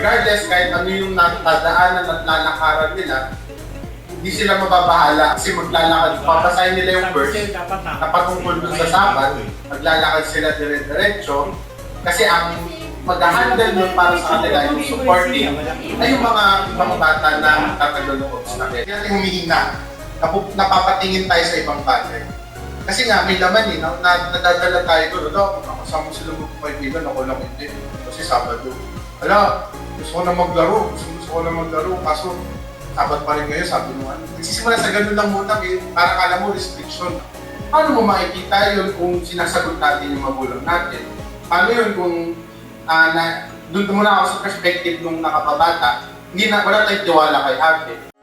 regardless kahit ano yung natadaanan at lalakaran nila, hindi sila mababahala kasi maglalakad, papasahin nila yung verse na patungkol dun sa sabat, maglalakad sila dire-diretso kasi ang mag-handle nun para sa kanila yung supporting ay yung mga bata na tataglaloob sa kanila. Kaya humihina, napapatingin tayo sa ibang bagay. Kasi nga may laman nadadala tayo doon, kasama sila magpapaibigan, ako lang hindi. Kasi Sabado, gusto ko na maglaro, kaso Sabat pa rin ngayon, sabi mo, nagsisimula sa ganun lang muna, para kala mo restriction. Paano mo makikita yun kung sinasagot natin yung magulang natin? Paano yun kung doon muna ako sa perspective nung nakapabata, wala tayong tiwala kay ate.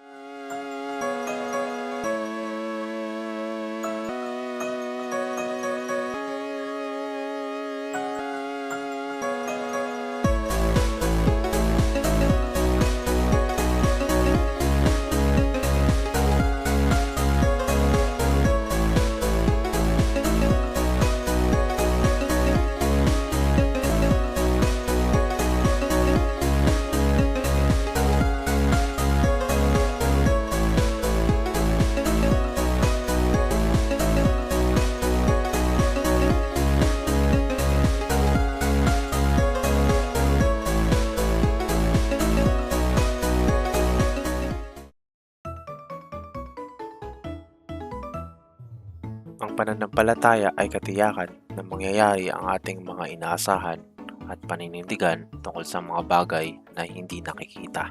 Ang pananampalataya ay katiyakan na mangyayari ang ating mga inaasahan at paninindigan tungkol sa mga bagay na hindi nakikita.